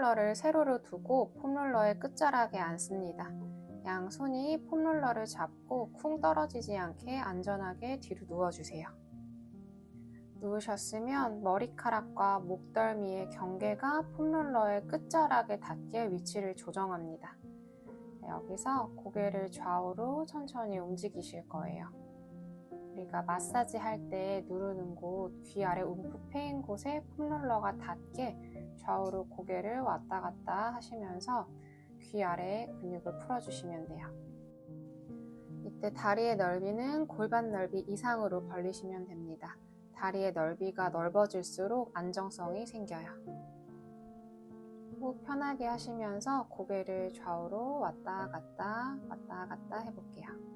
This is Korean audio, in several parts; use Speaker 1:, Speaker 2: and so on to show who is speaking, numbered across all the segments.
Speaker 1: 폼롤러를 세로로 두고 폼롤러의 끝자락에 앉습니다. 양손이 폼롤러를 잡고 쿵 떨어지지 않게 안전하게 뒤로 누워주세요. 누우셨으면 머리카락과 목덜미의 경계가 폼롤러의 끝자락에 닿게 위치를 조정합니다. 여기서 고개를 좌우로 천천히 움직이실 거예요. 우리가 마사지 할 때 누르는 곳, 귀 아래 움푹 패인 곳에 폼롤러가 닿게 좌우로 고개를 왔다 갔다 하시면서 귀 아래의 근육을 풀어주시면 돼요. 이때 다리의 넓이는 골반 넓이 이상으로 벌리시면 됩니다. 다리의 넓이가 넓어질수록 안정성이 생겨요. 호흡 편하게 하시면서 고개를 좌우로 왔다 갔다 해볼게요.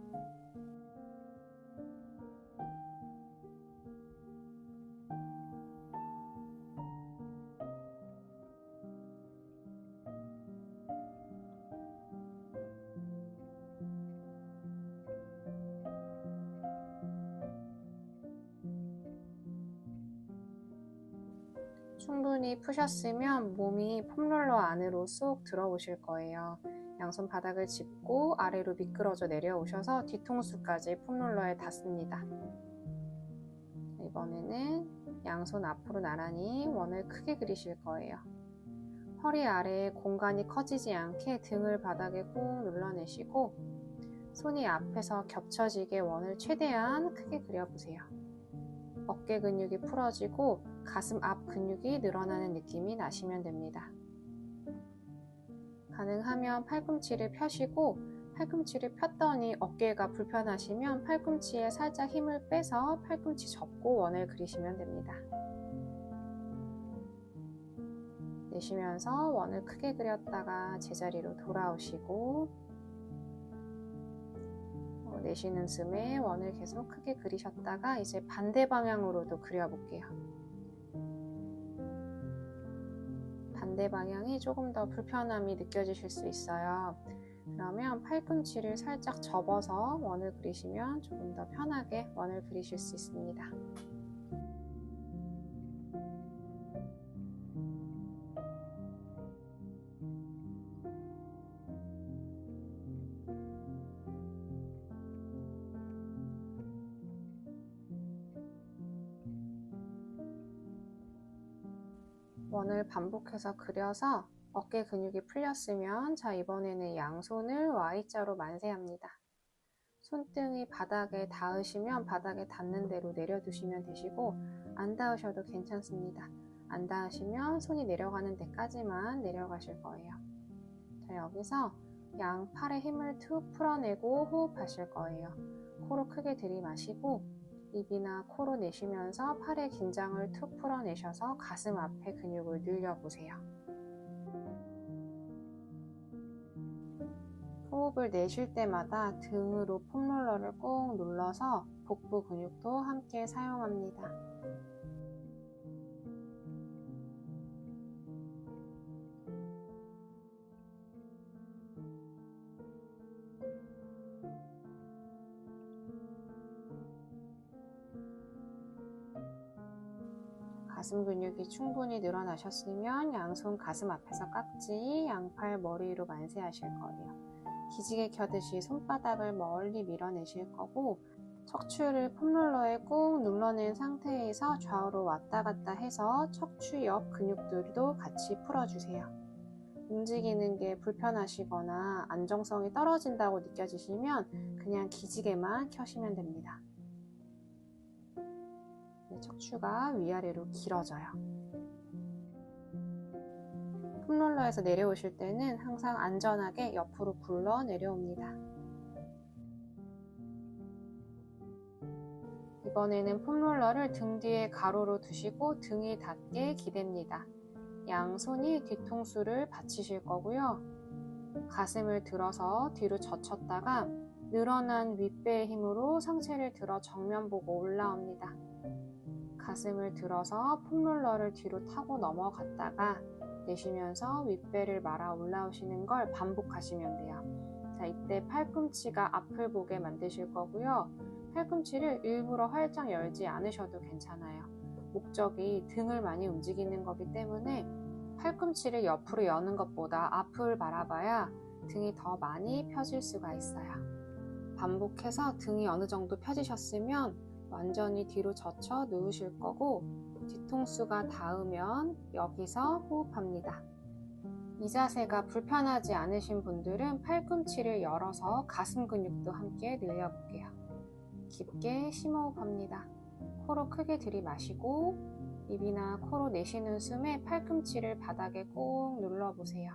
Speaker 1: 충분히 푸셨으면 몸이 폼롤러 안으로 쏙 들어오실 거예요. 양손 바닥을 짚고 아래로 미끄러져 내려오셔서 뒤통수까지 폼롤러에 닿습니다. 이번에는 양손 앞으로 나란히 원을 크게 그리실 거예요. 허리 아래에 공간이 커지지 않게 등을 바닥에 꾹 눌러내시고 손이 앞에서 겹쳐지게 원을 최대한 크게 그려보세요. 어깨 근육이 풀어지고 가슴 앞 근육이 늘어나는 느낌이 나시면 됩니다. 가능하면 팔꿈치를 펴시고 팔꿈치를 폈더니 어깨가 불편하시면 팔꿈치에 살짝 힘을 빼서 팔꿈치 접고 원을 그리시면 됩니다. 내쉬면서 원을 크게 그렸다가 제자리로 돌아오시고 내쉬는 숨에 원을 계속 크게 그리셨다가 이제 반대 방향으로도 그려볼게요. 반대 방향이 조금 더 불편함이 느껴지실 수 있어요. 그러면 팔꿈치를 살짝 접어서 원을 그리시면 조금 더 편하게 원을 그리실 수 있습니다. 원을 반복해서 그려서 어깨 근육이 풀렸으면 자 이번에는 양손을 Y자로 만세합니다. 손등이 바닥에 닿으시면 바닥에 닿는 대로 내려두시면 되시고 안 닿으셔도 괜찮습니다. 안 닿으시면 손이 내려가는 데까지만 내려가실 거예요. 자 여기서 양팔의 힘을 툭 풀어내고 호흡하실 거예요. 코로 크게 들이마시고 입이나 코로 내쉬면서 팔의 긴장을 툭 풀어내셔서 가슴 앞에 근육을 늘려보세요. 호흡을 내쉴 때마다 등으로 폼롤러를 꾹 눌러서 복부 근육도 함께 사용합니다. 가슴 근육이 충분히 늘어나셨으면 양손 가슴 앞에서 깍지, 양팔 머리 위로 만세하실 거예요. 기지개 켜듯이 손바닥을 멀리 밀어내실 거고 척추를 폼롤러에 꾹 눌러낸 상태에서 좌우로 왔다 갔다 해서 척추 옆 근육들도 같이 풀어주세요. 움직이는 게 불편하시거나 안정성이 떨어진다고 느껴지시면 그냥 기지개만 켜시면 됩니다. 척추가 위아래로 길어져요. 폼롤러에서 내려오실 때는 항상 안전하게 옆으로 굴러 내려옵니다. 이번에는 폼롤러를 등 뒤에 가로로 두시고 등이 닿게 기댑니다. 양손이 뒤통수를 받치실 거고요. 가슴을 들어서 뒤로 젖혔다가 늘어난 윗배의 힘으로 상체를 들어 정면 보고 올라옵니다. 가슴을 들어서 폼롤러를 뒤로 타고 넘어갔다가 내쉬면서 윗배를 말아 올라오시는 걸 반복하시면 돼요. 자, 이때 팔꿈치가 앞을 보게 만드실 거고요. 팔꿈치를 일부러 활짝 열지 않으셔도 괜찮아요. 목적이 등을 많이 움직이는 거기 때문에 팔꿈치를 옆으로 여는 것보다 앞을 바라봐야 등이 더 많이 펴질 수가 있어요. 반복해서 등이 어느 정도 펴지셨으면 완전히 뒤로 젖혀 누우실 거고, 뒤통수가 닿으면 여기서 호흡합니다. 이 자세가 불편하지 않으신 분들은 팔꿈치를 열어서 가슴 근육도 함께 늘려볼게요. 깊게 심호흡합니다. 코로 크게 들이마시고 입이나 코로 내쉬는 숨에 팔꿈치를 바닥에 꾹 눌러보세요.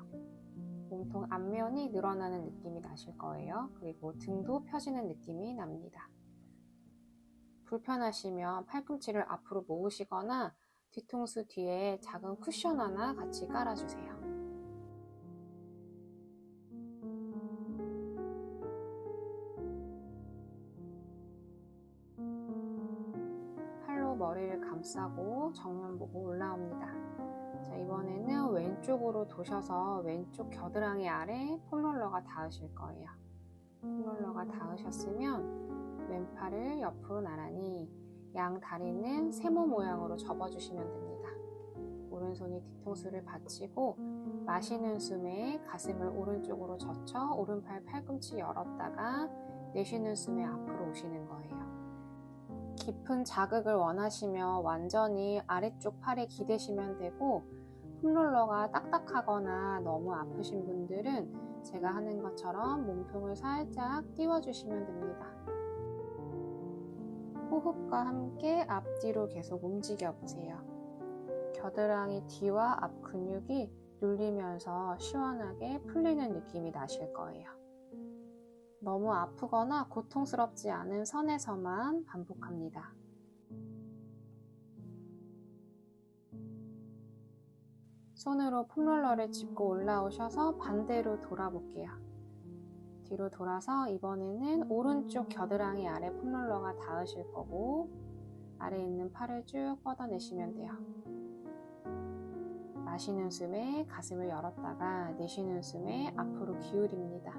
Speaker 1: 몸통 앞면이 늘어나는 느낌이 나실 거예요. 그리고 등도 펴지는 느낌이 납니다. 불편하시면 팔꿈치를 앞으로 모으시거나 뒤통수 뒤에 작은 쿠션 하나 같이 깔아주세요. 팔로 머리를 감싸고 정면 보고 올라옵니다. 자, 이번에는 왼쪽으로 도셔서 왼쪽 겨드랑이 아래 폼롤러가 닿으실 거예요. 폼롤러가 닿으셨으면 왼팔을 옆으로 나란히, 양 다리는 세모 모양으로 접어주시면 됩니다. 오른손이 뒤통수를 받치고 마시는 숨에 가슴을 오른쪽으로 젖혀 오른팔 팔꿈치 열었다가 내쉬는 숨에 앞으로 오시는 거예요. 깊은 자극을 원하시면 완전히 아래쪽 팔에 기대시면 되고, 폼롤러가 딱딱하거나 너무 아프신 분들은 제가 하는 것처럼 몸통을 살짝 띄워주시면 됩니다. 호흡과 함께 앞뒤로 계속 움직여 보세요. 겨드랑이 뒤와 앞 근육이 눌리면서 시원하게 풀리는 느낌이 나실 거예요. 너무 아프거나 고통스럽지 않은 선에서만 반복합니다. 손으로 폼롤러를 짚고 올라오셔서 반대로 돌아볼게요. 뒤로 돌아서 이번에는 오른쪽 겨드랑이 아래 폼롤러가 닿으실 거고, 아래에 있는 팔을 쭉 뻗어내시면 돼요. 마시는 숨에 가슴을 열었다가 내쉬는 숨에 앞으로 기울입니다.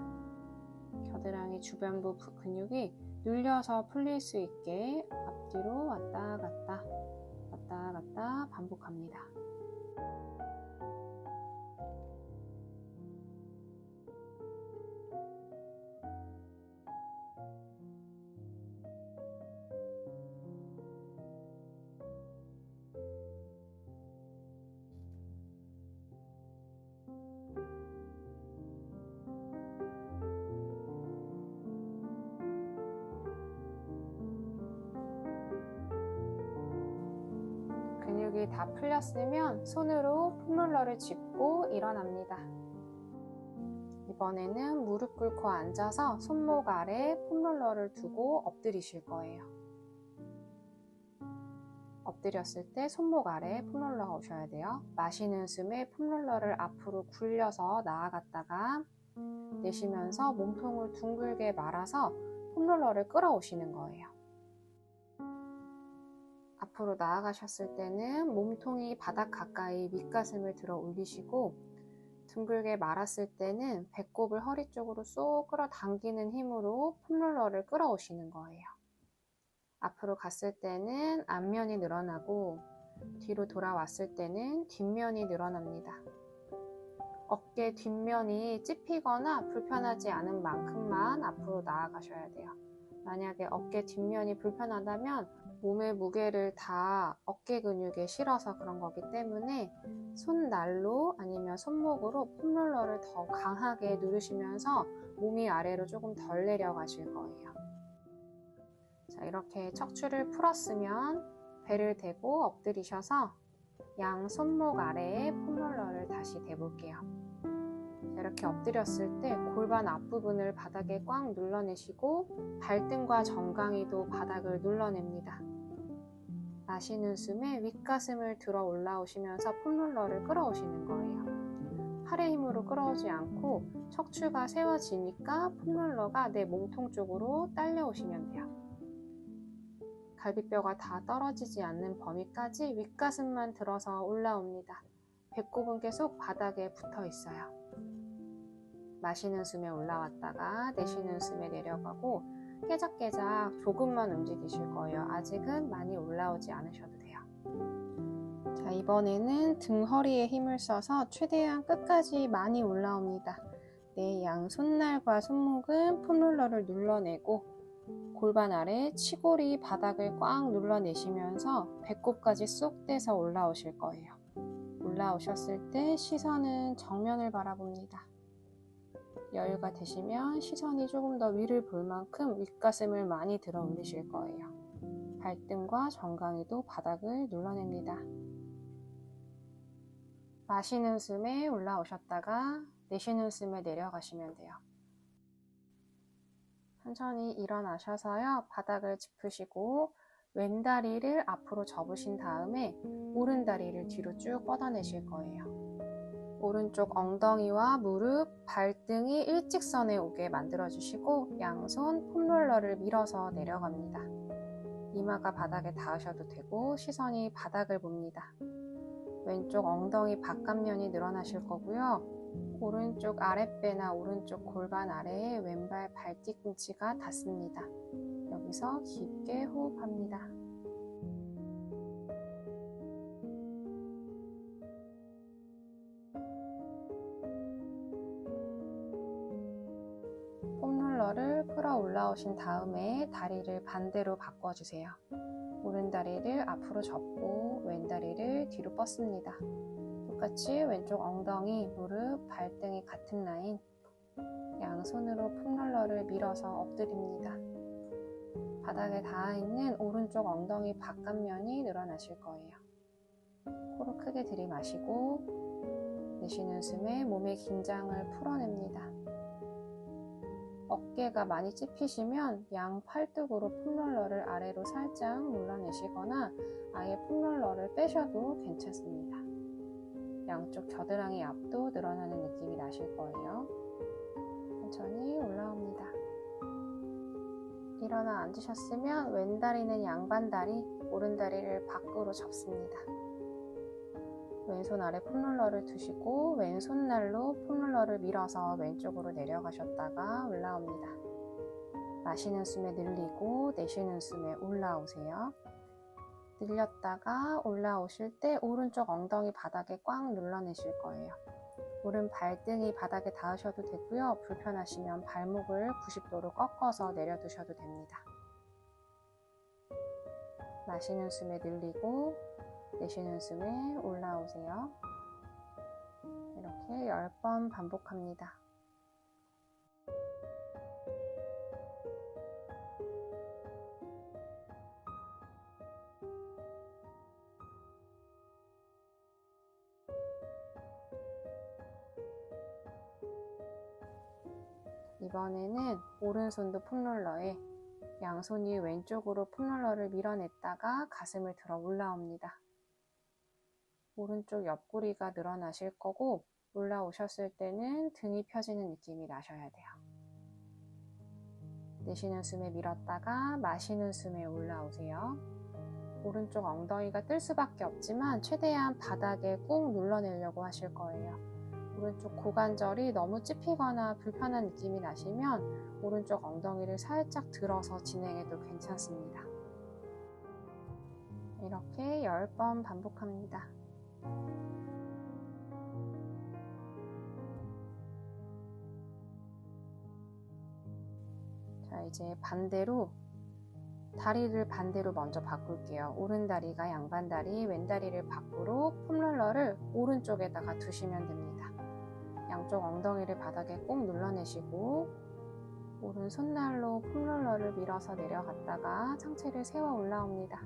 Speaker 1: 겨드랑이 주변부 근육이 눌려서 풀릴 수 있게 앞뒤로 왔다 갔다 반복합니다. 근육이 다 풀렸으면 손으로 폼롤러를 짚고 일어납니다. 이번에는 무릎 꿇고 앉아서 손목 아래 폼롤러를 두고 엎드리실 거예요. 엎드렸을 때 손목 아래 폼롤러가 오셔야 돼요. 마시는 숨에 폼롤러를 앞으로 굴려서 나아갔다가 내쉬면서 몸통을 둥글게 말아서 폼롤러를 끌어오시는 거예요. 앞으로 나아가셨을 때는 몸통이 바닥 가까이 윗가슴을 들어 올리시고, 둥글게 말았을 때는 배꼽을 허리 쪽으로 쏙 끌어당기는 힘으로 폼롤러를 끌어오시는 거예요. 앞으로 갔을 때는 앞면이 늘어나고, 뒤로 돌아왔을 때는 뒷면이 늘어납니다. 어깨 뒷면이 찝히거나 불편하지 않은 만큼만 앞으로 나아가셔야 돼요. 만약에 어깨 뒷면이 불편하다면 몸의 무게를 다 어깨 근육에 실어서 그런 거기 때문에 손날로 아니면 손목으로 폼롤러를 더 강하게 누르시면서 몸이 아래로 조금 덜 내려가실 거예요. 자, 이렇게 척추를 풀었으면 배를 대고 엎드리셔서 양 손목 아래에 폼롤러를 다시 대볼게요. 이렇게 엎드렸을 때 골반 앞부분을 바닥에 꽉 눌러내시고 발등과 정강이도 바닥을 눌러냅니다. 마시는 숨에 윗가슴을 들어 올라오시면서 폼롤러를 끌어오시는 거예요. 팔의 힘으로 끌어오지 않고 척추가 세워지니까 폼롤러가 내 몸통 쪽으로 딸려오시면 돼요. 갈비뼈가 다 떨어지지 않는 범위까지 윗가슴만 들어서 올라옵니다. 배꼽은 계속 바닥에 붙어 있어요. 마시는 숨에 올라왔다가 내쉬는 숨에 내려가고 깨작깨작 조금만 움직이실 거예요. 아직은 많이 올라오지 않으셔도 돼요. 자, 이번에는 등 허리에 힘을 써서 최대한 끝까지 많이 올라옵니다. 네, 양 손날과 손목은 폼롤러를 눌러내고 골반 아래 치골이 바닥을 꽉 눌러내시면서 배꼽까지 쏙 떼서 올라오실 거예요. 올라오셨을 때 시선은 정면을 바라봅니다. 여유가 되시면 시선이 조금 더 위를 볼 만큼 윗가슴을 많이 들어 올리실 거예요. 발등과 정강이도 바닥을 눌러냅니다. 마시는 숨에 올라오셨다가 내쉬는 숨에 내려가시면 돼요. 천천히 일어나셔서요. 바닥을 짚으시고 왼다리를 앞으로 접으신 다음에 오른다리를 뒤로 쭉 뻗어내실 거예요. 오른쪽 엉덩이와 무릎, 발등이 일직선에 오게 만들어주시고 양손 폼롤러를 밀어서 내려갑니다. 이마가 바닥에 닿으셔도 되고 시선이 바닥을 봅니다. 왼쪽 엉덩이 바깥면이 늘어나실 거고요. 오른쪽 아랫배나 오른쪽 골반 아래에 왼발 발 뒤꿈치가 닿습니다. 여기서 깊게 호흡합니다. 폼롤러를 끌어 올라오신 다음에 다리를 반대로 바꿔주세요. 오른다리를 앞으로 접고 왼다리를 뒤로 뻗습니다. 똑같이 왼쪽 엉덩이, 무릎, 발등이 같은 라인, 양손으로 폼롤러를 밀어서 엎드립니다. 바닥에 닿아있는 오른쪽 엉덩이 바깥면이 늘어나실 거예요. 코로 크게 들이마시고 내쉬는 숨에 몸의 긴장을 풀어냅니다. 어깨가 많이 찝히시면 양 팔뚝으로 폼롤러를 아래로 살짝 눌러내시거나 아예 폼롤러를 빼셔도 괜찮습니다. 양쪽 겨드랑이 앞도 늘어나는 느낌이 나실 거예요. 천천히 올라옵니다. 일어나 앉으셨으면 왼다리는 양반다리, 오른다리를 밖으로 접습니다. 왼손 아래 폼롤러를 두시고 왼손날로 폼롤러를 밀어서 왼쪽으로 내려가셨다가 올라옵니다. 마시는 숨에 늘리고 내쉬는 숨에 올라오세요. 늘렸다가 올라오실 때 오른쪽 엉덩이 바닥에 꽉 눌러내실 거예요. 오른 발등이 바닥에 닿으셔도 되고요. 불편하시면 발목을 90도로 꺾어서 내려두셔도 됩니다. 마시는 숨에 늘리고 내쉬는 숨에 올라오세요. 이렇게 10번 반복합니다. 이번에는 오른손도 폼롤러에 양손이 왼쪽으로 폼롤러를 밀어냈다가 가슴을 들어 올라옵니다. 오른쪽 옆구리가 늘어나실 거고 올라오셨을 때는 등이 펴지는 느낌이 나셔야 돼요. 내쉬는 숨에 밀었다가 마시는 숨에 올라오세요. 오른쪽 엉덩이가 뜰 수밖에 없지만 최대한 바닥에 꾹 눌러내려고 하실 거예요. 오른쪽 고관절이 너무 찝히거나 불편한 느낌이 나시면 오른쪽 엉덩이를 살짝 들어서 진행해도 괜찮습니다. 이렇게 10번 반복합니다. 자, 이제 반대로 다리를 반대로 먼저 바꿀게요. 오른다리가 양반다리, 왼다리를 밖으로 폼롤러를 오른쪽에다가 두시면 됩니다. 양쪽 엉덩이를 바닥에 꼭 눌러내시고 오른 손날로 폼롤러를 밀어서 내려갔다가 상체를 세워 올라옵니다.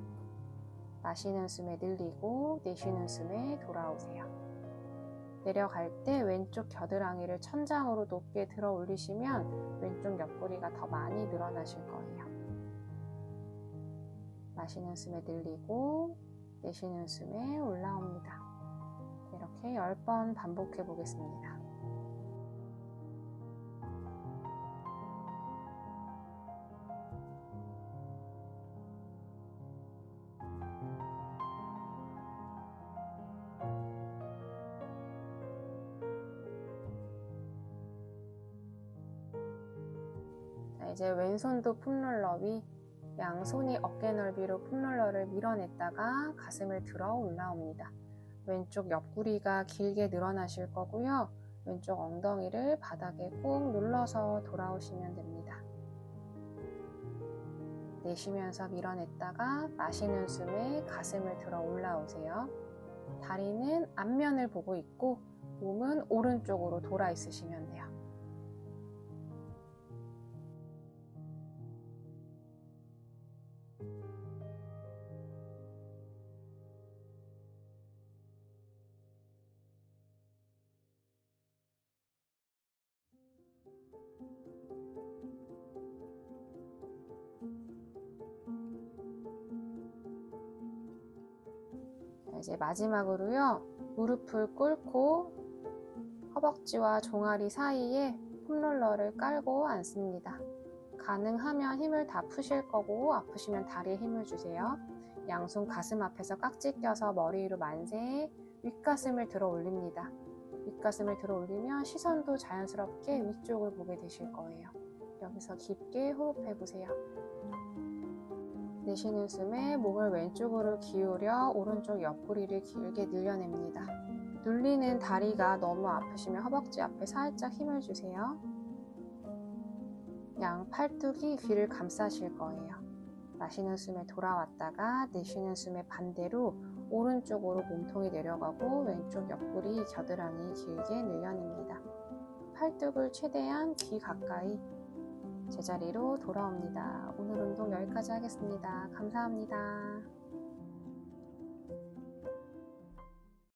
Speaker 1: 마시는 숨에 늘리고 내쉬는 숨에 돌아오세요. 내려갈 때 왼쪽 겨드랑이를 천장으로 높게 들어 올리시면 왼쪽 옆구리가 더 많이 늘어나실 거예요. 마시는 숨에 늘리고 내쉬는 숨에 올라옵니다. 이렇게 10번 반복해 보겠습니다. 자, 이제 왼손도 폼롤러 위, 양손이 어깨 넓이로 폼롤러를 밀어냈다가 가슴을 들어 올라옵니다. 왼쪽 옆구리가 길게 늘어나실 거고요. 왼쪽 엉덩이를 바닥에 꾹 눌러서 돌아오시면 됩니다. 내쉬면서 밀어냈다가 마시는 숨에 가슴을 들어 올라오세요. 다리는 앞면을 보고 있고 몸은 오른쪽으로 돌아 있으시면 돼요. 이제 마지막으로요, 무릎을 꿇고 허벅지와 종아리 사이에 폼롤러를 깔고 앉습니다. 가능하면 힘을 다 푸실 거고 아프시면 다리에 힘을 주세요. 양손 가슴 앞에서 깍지 껴서 머리 위로 만세, 윗가슴을 들어 올립니다. 윗가슴을 들어 올리면 시선도 자연스럽게 위쪽을 보게 되실 거예요. 여기서 깊게 호흡해 보세요. 내쉬는 숨에 몸을 왼쪽으로 기울여 오른쪽 옆구리를 길게 늘려냅니다. 눌리는 다리가 너무 아프시면 허벅지 앞에 살짝 힘을 주세요. 양 팔뚝이 귀를 감싸실 거예요. 마시는 숨에 돌아왔다가 내쉬는 숨에 반대로 오른쪽으로 몸통이 내려가고 왼쪽 옆구리 겨드랑이 길게 늘려냅니다. 팔뚝을 최대한 귀 가까이 제자리로 돌아옵니다. 오늘 운동 여기까지 하겠습니다. 감사합니다.